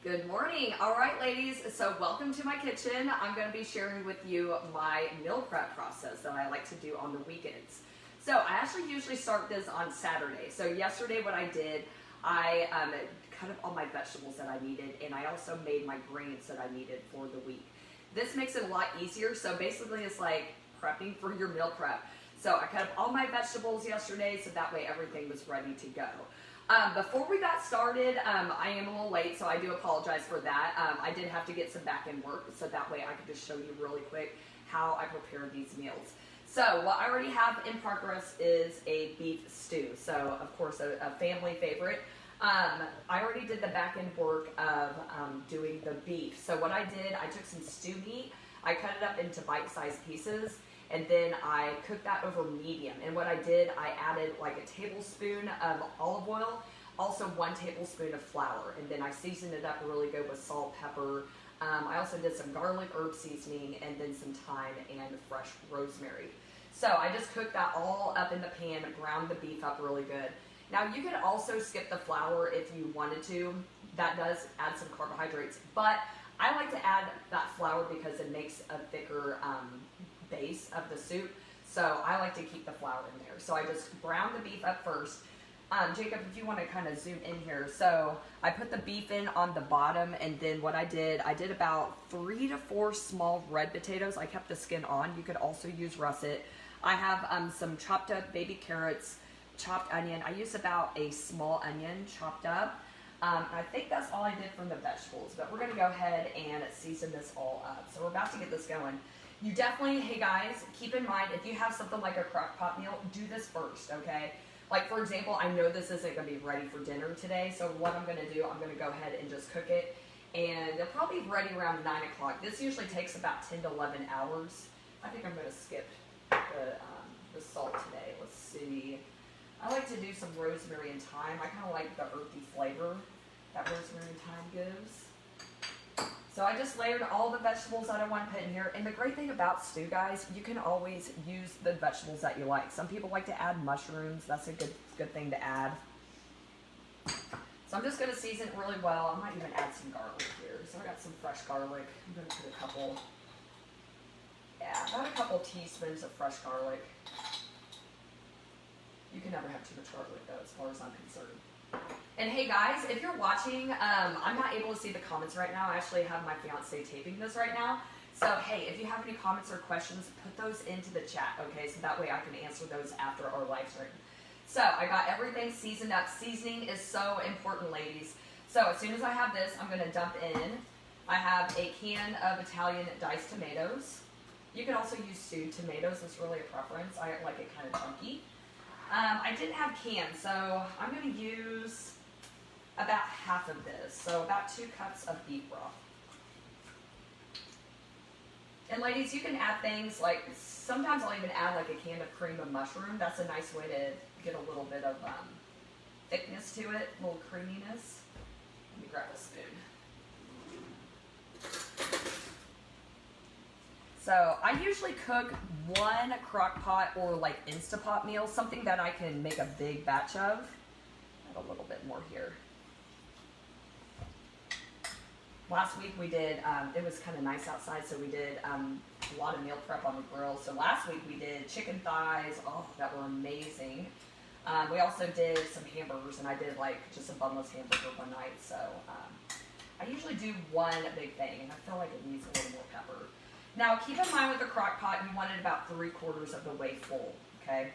Good morning. All right, ladies, so welcome to my kitchen. I'm going to be sharing with you my meal prep process that I like to do on the weekends. So I actually usually start this on Saturday. So yesterday what I did, I cut up all my vegetables that I needed, and I also made my grains that I needed for the week. This makes it a lot easier. So basically it's like prepping for your meal prep. So I cut up all my vegetables yesterday so that way everything was ready to go. Before we got started, I am a little late, so I do apologize for that. I did have to get some back-end work, so that way I could just show you really quick how I prepare these meals. So what I already have in progress is a beef stew. So of course a family favorite. I already did the back-end work of doing the beef. So what I did, I took some stew meat, I cut it up into bite-sized pieces, and then I cooked that over medium. And what I did, I added like a tablespoon of olive oil, also 1 tablespoon of flour, and then I seasoned it up really good with salt, pepper. I also did some garlic herb seasoning and then some thyme and fresh rosemary. So I just cooked that all up in the pan, browned the beef up really good. Now you could also skip the flour if you wanted to. That does add some carbohydrates, but I like to add that flour because it makes a thicker base of the soup, so I like to keep the flour in there. So I just browned the beef up first. Jacob, if you want to kind of zoom in here, so I put the beef in on the bottom, and then what I did about 3 to 4 small red potatoes. I kept the skin on. You could also use russet. I have some chopped up baby carrots, chopped onion. I used about a small onion chopped up. I think that's all I did from the vegetables, but we're going to go ahead and season this all up. So we're about to get this going. You definitely, hey guys, keep in mind, if you have something like a crock pot meal, do this first, okay? Like for example, I know this isn't gonna be ready for dinner today, so what I'm gonna do, I'm gonna go ahead and just cook it, and it'll probably be ready around 9 o'clock. This usually takes about 10 to 11 hours. I think I'm gonna skip the salt today. Let's see. I like to do some rosemary and thyme. I kinda like the earthy flavor that rosemary and thyme gives. So I just layered all the vegetables that I want to put in here. And the great thing about stew, guys, you can always use the vegetables that you like. Some people like to add mushrooms. That's a good thing to add. So I'm just going to season it really well. I might even add some garlic here. So I got some fresh garlic. I'm going to put about a couple teaspoons of fresh garlic. You can never have too much garlic though, as far as I'm concerned. And hey guys, if you're watching, I'm not able to see the comments right now. I actually have my fiance taping this right now. So hey, if you have any comments or questions, put those into the chat, okay? So that way I can answer those after our live stream. So I got everything seasoned up. Seasoning is so important, ladies. So as soon as I have this, I'm gonna dump in. I have a can of Italian diced tomatoes. You can also use stewed tomatoes. It's really a preference. I like it kind of chunky. I didn't have cans, so I'm going to use about half of this, so about 2 cups of beef broth. And ladies, you can add things like, sometimes I'll even add like a can of cream of mushroom. That's a nice way to get a little bit of thickness to it, a little creaminess. Let me grab a spoon. So I usually cook 1 crock pot or like Instapot meal, something that I can make a big batch of. Add a little bit more here. Last week we did, it was kind of nice outside, so we did a lot of meal prep on the grill. So last week we did chicken thighs, oh, that were amazing. We also did some hamburgers, and I did like just a bunless hamburger one night. So I usually do 1 big thing, and I feel like it needs a little more pepper. Now, keep in mind with the crock pot, you want it about 3/4 of the way full, okay?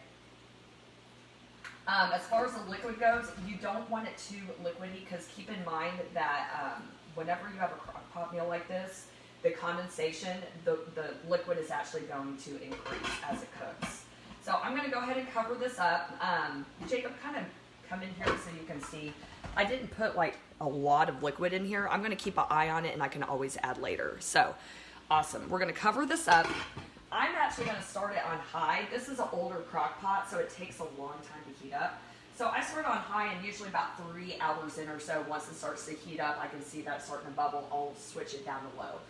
As far as the liquid goes, you don't want it too liquidy, because keep in mind that whenever you have a crock pot meal like this, the condensation, the liquid is actually going to increase as it cooks. So I'm going to go ahead and cover this up. Jacob, kind of come in here so you can see. I didn't put like a lot of liquid in here. I'm going to keep an eye on it, and I can always add later. So awesome. We're going to cover this up. I'm actually going to start it on high. This is an older crock pot, so it takes a long time to heat up. So I start on high, and usually about 3 hours in or so, once it starts to heat up, I can see that starting to bubble. I'll switch it down to low.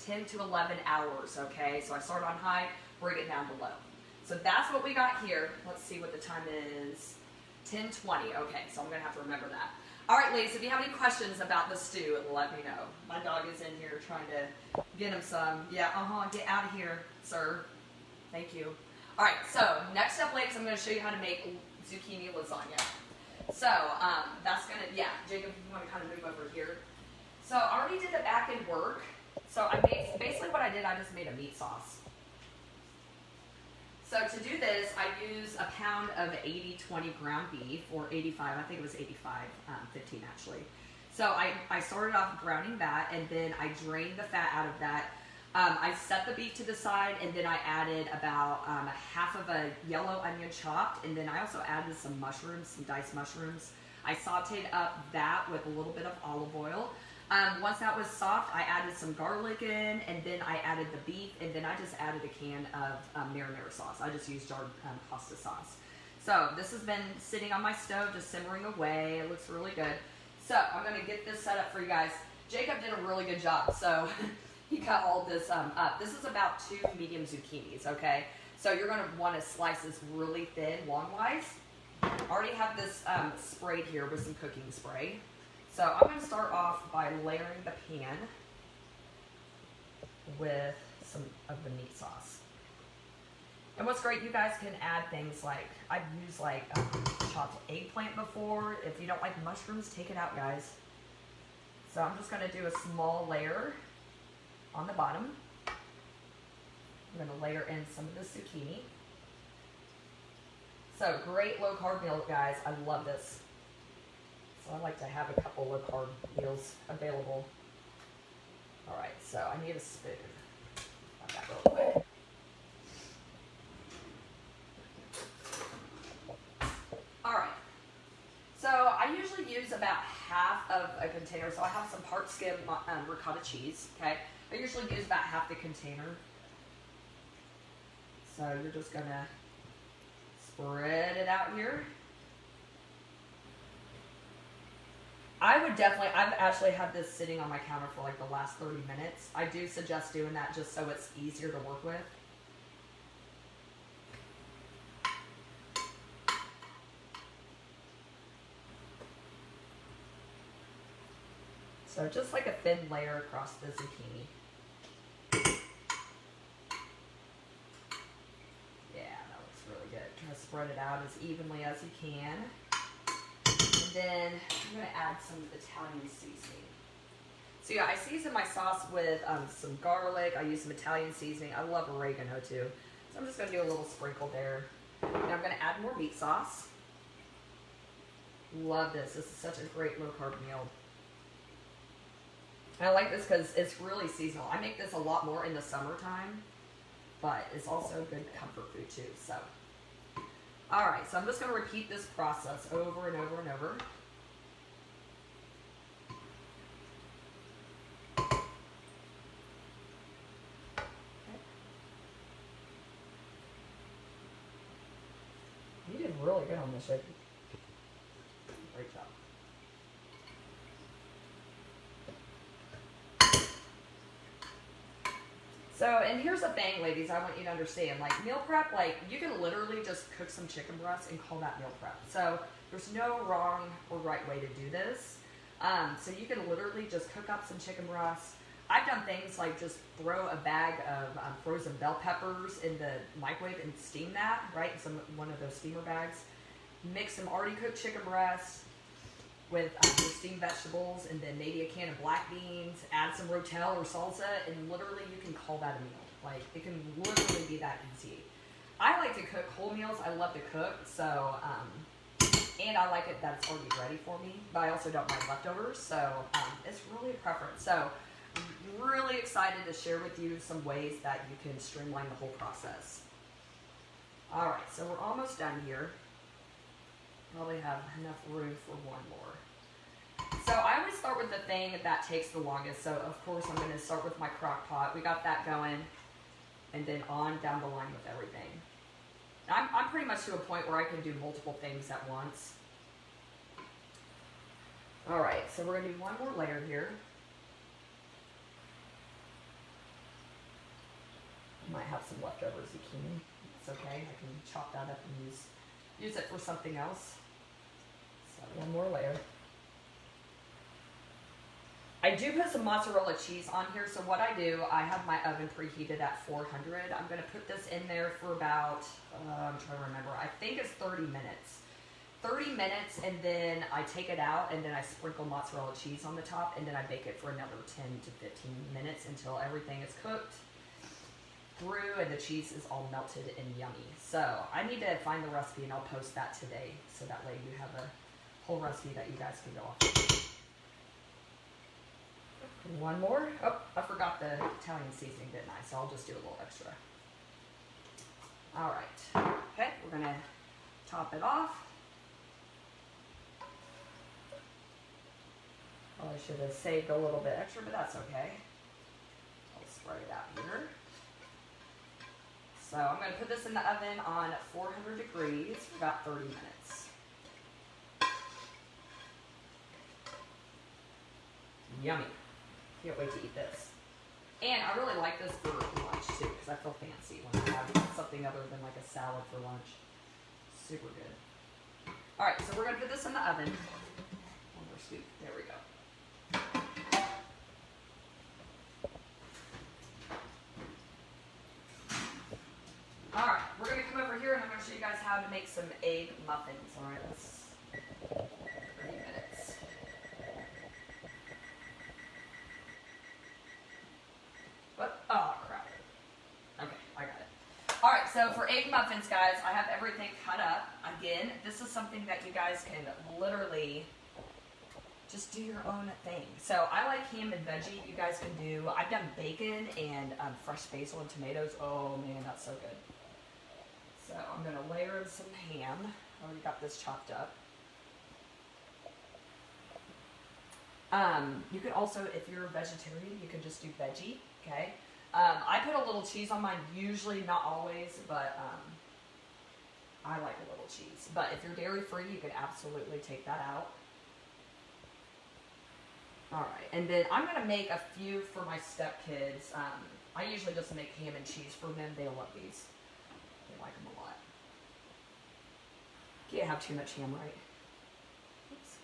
10 to 11 hours, okay? So I start on high, bring it down to low. So that's what we got here. Let's see what the time is. 10:20. Okay, so I'm going to have to remember that. All right, ladies, if you have any questions about the stew, let me know. My dog is in here trying to get him some. Yeah, get out of here, sir. Thank you. All right, so next up, ladies, I'm going to show you how to make zucchini lasagna. So that's going to, yeah, Jacob, you want to kind of move over here. So I already did the back end work. So I made, basically what I did, I just made a meat sauce. So to do this, I use a pound of 80/20 ground beef, or 85, I think it was 85/15 actually. So I started off browning that, and then I drained the fat out of that. I set the beef to the side, and then I added about a half of a yellow onion chopped, and then I also added some mushrooms, some diced mushrooms. I sauteed up that with a little bit of olive oil. Once that was soft, I added some garlic in, and then I added the beef, and then I just added a can of marinara sauce. I just used jarred pasta sauce. So this has been sitting on my stove, just simmering away. It looks really good. So I'm going to get this set up for you guys. Jacob did a really good job, so he cut all this up. This is about 2 medium zucchinis, okay? So you're going to want to slice this really thin, long-wise. I already have this sprayed here with some cooking spray. So I'm going to start off by layering the pan with some of the meat sauce. And what's great, you guys can add things like, I've used like chopped eggplant before. If you don't like mushrooms, take it out, guys. So I'm just going to do a small layer on the bottom. I'm going to layer in some of the zucchini. So great low carb meal, guys. I love this. So I like to have a couple low carb meals available. All right, so I need a spoon. Got that real quick. All right. So I usually use about half of a container. So I have some part skim ricotta cheese. Okay. I usually use about half the container. So you're just gonna spread it out here. I would definitely, I've actually had this sitting on my counter for like the last 30 minutes. I do suggest doing that just so it's easier to work with. So just like a thin layer across the zucchini. Yeah, that looks really good. Try to spread it out as evenly as you can. And then I'm going to add some Italian seasoning. So yeah, I season my sauce with some garlic. I use some Italian seasoning. I love oregano too. So I'm just going to do a little sprinkle there. And I'm going to add more meat sauce. Love this. This is such a great low carb meal. And I like this because it's really seasonal. I make this a lot more in the summertime, but it's also good comfort food too. So, all right, so I'm just going to repeat this process over and over and over. Okay. You did really good on this, Jake. Great job. So, and here's the thing, ladies, I want you to understand, like meal prep, like you can literally just cook some chicken breasts and call that meal prep. So there's no wrong or right way to do this. So you can literally just cook up some chicken breasts. I've done things like just throw a bag of frozen bell peppers in the microwave and steam that, right? One of those steamer bags. Mix some already cooked chicken breasts with your steamed vegetables, and then maybe a can of black beans, add some rotel or salsa, and literally you can call that a meal. Like, it can literally be that easy. I like to cook whole meals. I love to cook, so, and I like it that it's already ready for me, but I also don't mind leftovers, so it's really a preference. So, I'm really excited to share with you some ways that you can streamline the whole process. All right, so we're almost done here. Probably have enough room for one more. So I always start with the thing that takes the longest. So of course I'm going to start with my crock pot. We got that going, and then on down the line with everything. I'm pretty much to a point where I can do multiple things at once. All right, so we're going to do one more layer here. I might have some leftover zucchini. It's okay. I can chop that up and use it for something else. So one more layer. I do put some mozzarella cheese on here. So what I do, I have my oven preheated at 400. I'm going to put this in there for about, I'm trying to remember, I think it's 30 minutes. 30 minutes, and then I take it out, and then I sprinkle mozzarella cheese on the top, and then I bake it for another 10 to 15 minutes until everything is cooked through and the cheese is all melted and yummy. So I need to find the recipe, and I'll post that today, so that way you have a whole recipe that you guys can go off of. One more. Oh, I forgot the Italian seasoning, didn't I? So I'll just do a little extra. All right. Okay, we're gonna top it off. Well, I should have saved a little bit extra, but that's okay. I'll spread it out here. So I'm going to put this in the oven on 400 degrees for about 30 minutes. Yummy. Can't wait to eat this. And I really like this for lunch too, because I feel fancy when I have something other than like a salad for lunch. Super good. All right, so we're going to put this in the oven. One more scoop. There we go. All right, we're going to come over here and I'm going to show you guys how to make some egg muffins. All right, that's 30 minutes. What? Oh, crap. Okay, I got it. All right, so for egg muffins, guys, I have everything cut up. Again, this is something that you guys can literally just do your own thing. So I like ham and veggie. You guys can do, I've done bacon and fresh basil and tomatoes. Oh man, that's so good. So I'm going to layer in some ham. I already got this chopped up. You could also, if you're a vegetarian, you could just do veggie, okay? I put a little cheese on mine, usually, not always, but I like a little cheese. But if you're dairy-free, you could absolutely take that out. All right, and then I'm going to make a few for my stepkids. I usually just make ham and cheese for them. They love these. They like them a lot. Can't have too much ham, right? Oops.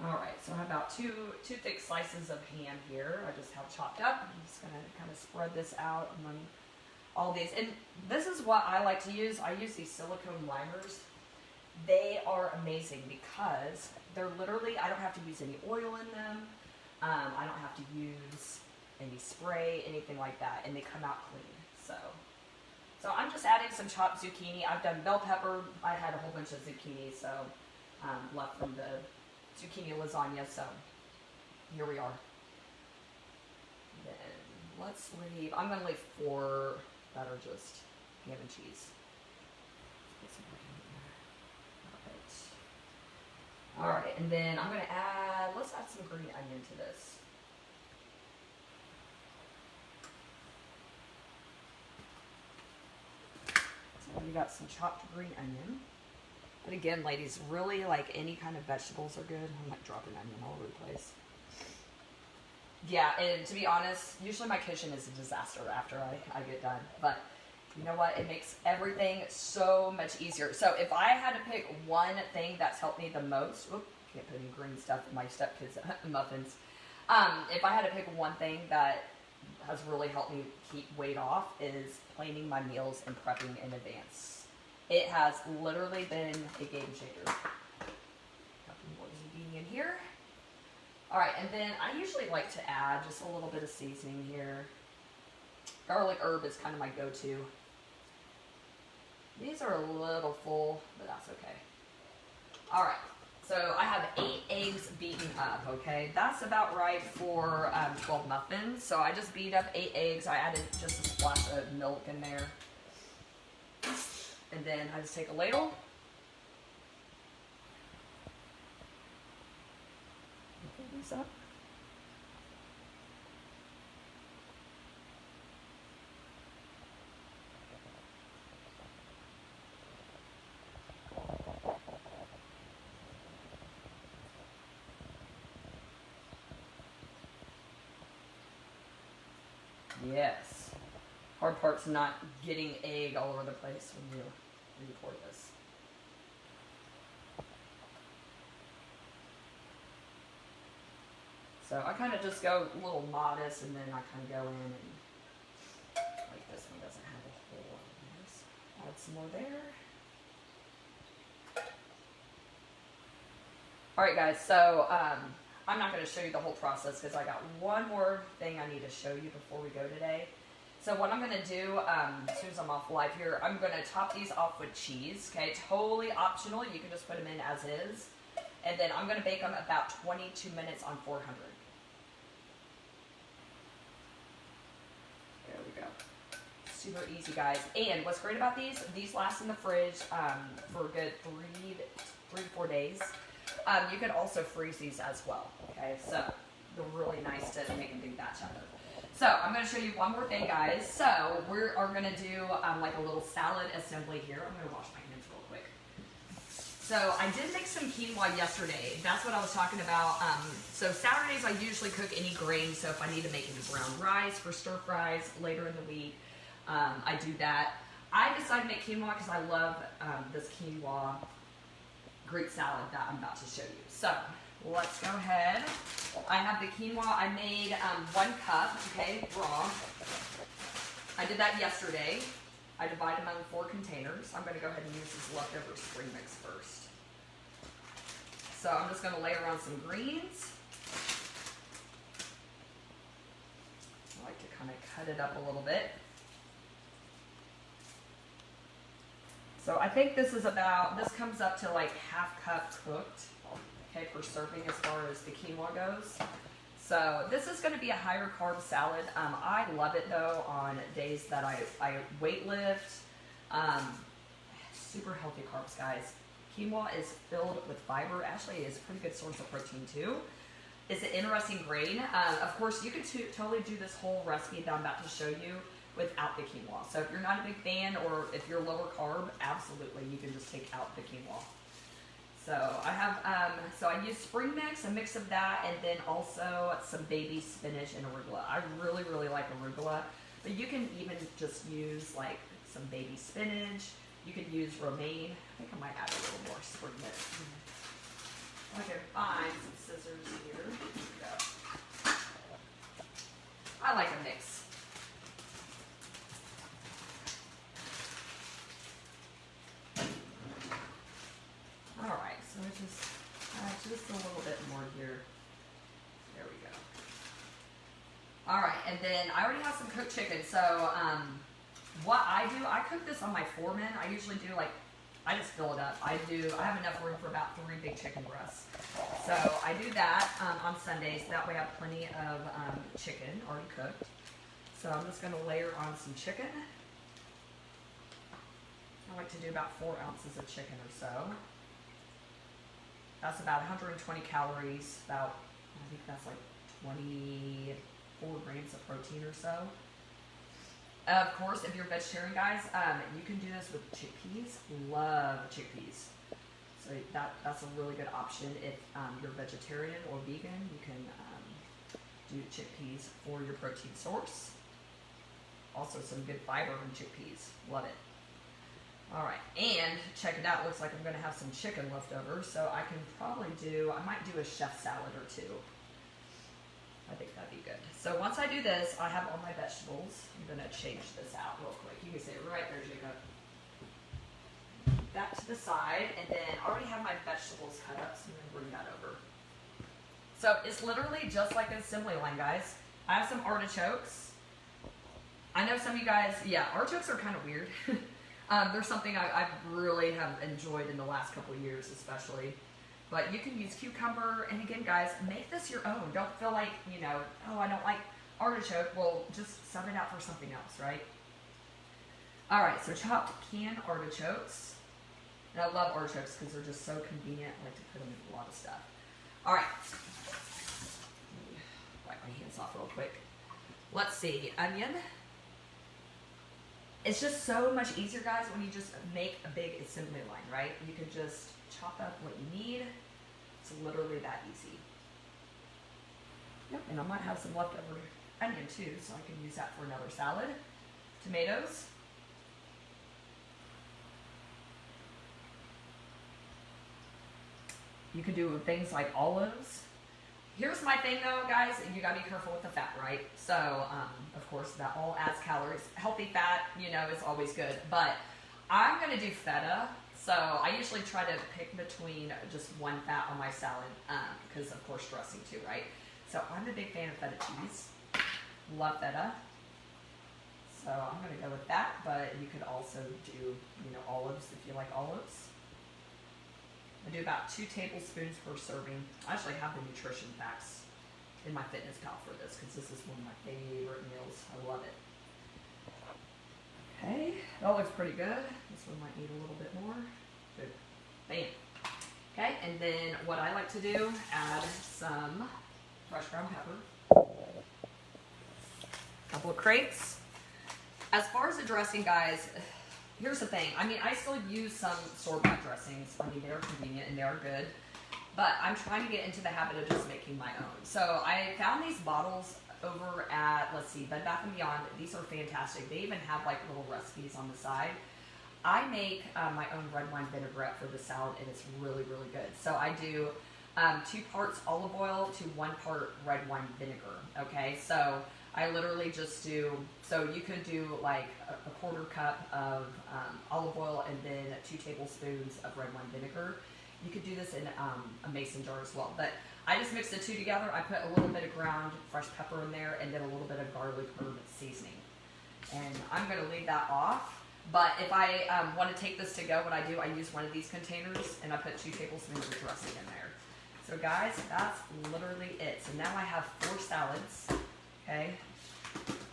All right, so I have about two thick slices of ham here. I just have chopped up. I'm just going to kind of spread this out among all these. And this is what I like to use. I use these silicone liners. They are amazing because they're literally, I don't have to use any oil in them. I don't have to use any spray, anything like that, and they come out clean. So I'm just adding some chopped zucchini. I've done bell pepper. I had a whole bunch of zucchini, so left from the zucchini lasagna. So here we are. Then let's leave. I'm going to leave 4 that are just ham and cheese. Put some more ham in there. All right, and then I'm going to add, let's add some green onion to this. So we got some chopped green onion. And again, ladies, really like any kind of vegetables are good. I'm like dropping onion all over the place. Yeah, and to be honest, usually my kitchen is a disaster after I get done. But you know what? It makes everything so much easier. So if I had to pick one thing that's helped me the most, can't put any green stuff in my stepkids' muffins. If I had to pick one thing that has really helped me keep weight off is planning my meals and prepping in advance. It has literally been a game changer. Got more zucchini in here. All right, and then I usually like to add just a little bit of seasoning here. Garlic herb is kind of my go-to. These are a little full, but that's okay. All right, so I have 8 eggs beaten up, okay? That's about right for 12 muffins. So I just beat up 8 eggs. I added just a splash of milk in there. And then I just take a ladle. Fill these up. Yes. Hard part's not getting egg all over the place when you record this. So I kind of just go a little modest, and then I kind of go in and, like this one doesn't have a whole lot of this. Add some more there. Alright guys, so I'm not going to show you the whole process because I got one more thing I need to show you before we go today. So what I'm going to do, as soon as I'm off live here, I'm going to top these off with cheese, okay? Totally optional. You can just put them in as is. And then I'm going to bake them about 22 minutes on 400. There we go. Super easy, guys. And what's great about these last in the fridge for a good 3 to 4 days. You can also freeze these as well, okay? So they're really nice to make a big batch out of. So I'm going to show you one more thing, guys. So we are going to do like a little salad assembly here. I'm going to wash my hands real quick. So I did make some quinoa yesterday. That's what I was talking about. So Saturdays I usually cook any grain. So if I need to make any brown rice for stir fries later in the week, I do that. I decided to make quinoa because I love this quinoa Greek salad that I'm about to show you. So let's go ahead. I have the quinoa. I made 1 cup, okay, raw. I did that yesterday. I divided them in 4 containers. I'm going to go ahead and use this leftover spring mix first. So I'm just going to layer on some greens. I like to kind of cut it up a little bit. So I think this is about, this comes up to like ½ cup cooked, okay, per serving as far as the quinoa goes. So this is going to be a higher carb salad. I love it though on days that I weight lift. Super healthy carbs, guys. Quinoa is filled with fiber. Actually, it's a pretty good source of protein too. It's an interesting grain. Of course, you could totally do this whole recipe that I'm about to show you without the quinoa. So if you're not a big fan or if you're lower carb, absolutely, you can just take out the quinoa. So I have, so I use spring mix, a mix of that, and then also some baby spinach and arugula. I really, really like arugula, but you can even just use like some baby spinach. You could use romaine. I think I might add a little more spring mix. I can find some scissors here. Here we go. I like a mix. Alright, so just add just a little bit more here. There we go. Alright, and then I already have some cooked chicken. So what I do, I cook this on my Foreman. I usually do like, I just fill it up. I have enough room for about 3 big chicken breasts. So I do that on Sundays. That way I have plenty of chicken already cooked. So I'm just going to layer on some chicken. I like to do about 4 ounces of chicken or so. That's about 120 calories, about, I think that's like 24 grams of protein or so. Of course, if you're a vegetarian, guys, you can do this with chickpeas. Love chickpeas. So that's a really good option. If you're vegetarian or vegan, you can do chickpeas for your protein source. Also some good fiber in chickpeas. Love it. Alright, and check it out. Looks like I'm going to have some chicken left over, so I can probably I might do a chef salad or 2. I think that'd be good. So once I do this, I have all my vegetables. I'm going to change this out real quick. You can see it right there, Jacob. That to the side, and then I already have my vegetables cut up, so I'm going to bring that over. So it's literally just like an assembly line, guys. I have some artichokes. I know some of you guys, yeah, artichokes are kind of weird. There's something I really have enjoyed in the last couple of years, especially. But you can use cucumber, and again, guys, make this your own. Don't feel like, you know, oh, I don't like artichoke. Well, just sub it out for something else, right? All right, so chopped canned artichokes. And I love artichokes because they're just so convenient. I like to put them in a lot of stuff. All right. Let me wipe my hands off real quick. Let's see, onion. It's just so much easier, guys, when you just make a big assembly line, right? You can just chop up what you need. It's literally that easy. Yep, and I might have some leftover onion too, so I can use that for another salad. Tomatoes. You can do things like olives. Here's my thing though, guys, you gotta be careful with the fat, right? So, of course, that all adds calories. Healthy fat, you know, is always good. But I'm gonna do feta. So I usually try to pick between just one fat on my salad, because of course dressing too, right? So I'm a big fan of feta cheese. Love feta. So I'm gonna go with that, but you could also do, you know, olives if you like olives. I do about 2 tablespoons per serving. I actually have the nutrition facts in my Fitness Pal for this because this is one of my favorite meals. I love it. Okay, that looks pretty good. This one might need a little bit more. Good. Bam. Okay, and then what I like to do, add some fresh ground pepper. A couple of crates. As far as the dressing, guys, here's the thing. I mean, I still use some store-bought dressings. I mean, they're convenient and they're good. But I'm trying to get into the habit of just making my own. So I found these bottles over at, let's see, Bed Bath & Beyond. These are fantastic. They even have like little recipes on the side. I make my own red wine vinaigrette for the salad, and it's really, really good. So I do 2 parts olive oil to 1 part red wine vinegar, okay? So I literally just do, so you could do like a 1/4 cup of olive oil and then 2 tablespoons of red wine vinegar. You could do this in a mason jar as well. But I just mix the 2 together. I put a little bit of ground fresh pepper in there and then a little bit of garlic herb seasoning. And I'm going to leave that off. But if I want to take this to go, what I do, I use one of these containers and I put 2 tablespoons of dressing in there. So guys, that's literally it. So now I have 4 salads. Okay,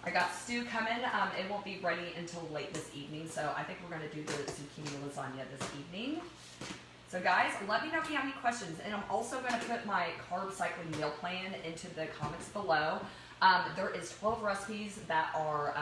I got stew coming. It won't be ready until late this evening, so I think we're going to do the zucchini lasagna this evening. So guys, let me know if you have any questions, and I'm also going to put my carb cycling meal plan into the comments below. There is 12 recipes that are,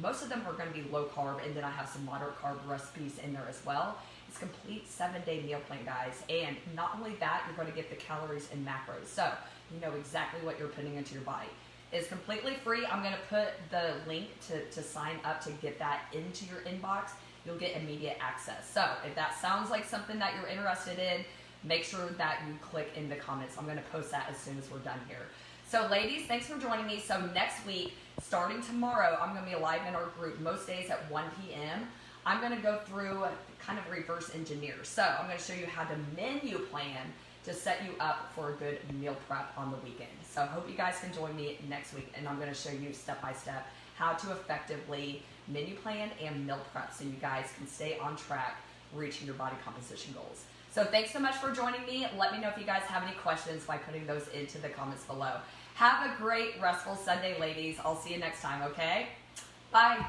most of them are going to be low carb, and then I have some moderate carb recipes in there as well. It's a complete 7-day meal plan, guys, and not only that, you're going to get the calories and macros, so you know exactly what you're putting into your body. It's completely free. I'm going to put the link to sign up to get that into your inbox. You'll get immediate access. So if that sounds like something that you're interested in, make sure that you click in the comments. I'm going to post that as soon as we're done here. So ladies, thanks for joining me. So next week, starting tomorrow, I'm going to be live in our group most days at 1 p.m. I'm going to go through kind of reverse engineer. So I'm going to show you how to menu plan to set you up for a good meal prep on the weekend. So I hope you guys can join me next week, and I'm going to show you step by step how to effectively menu plan and meal prep so you guys can stay on track reaching your body composition goals. So thanks so much for joining me. Let me know if you guys have any questions by putting those into the comments below. Have a great restful Sunday, ladies. I'll see you next time, okay? Bye.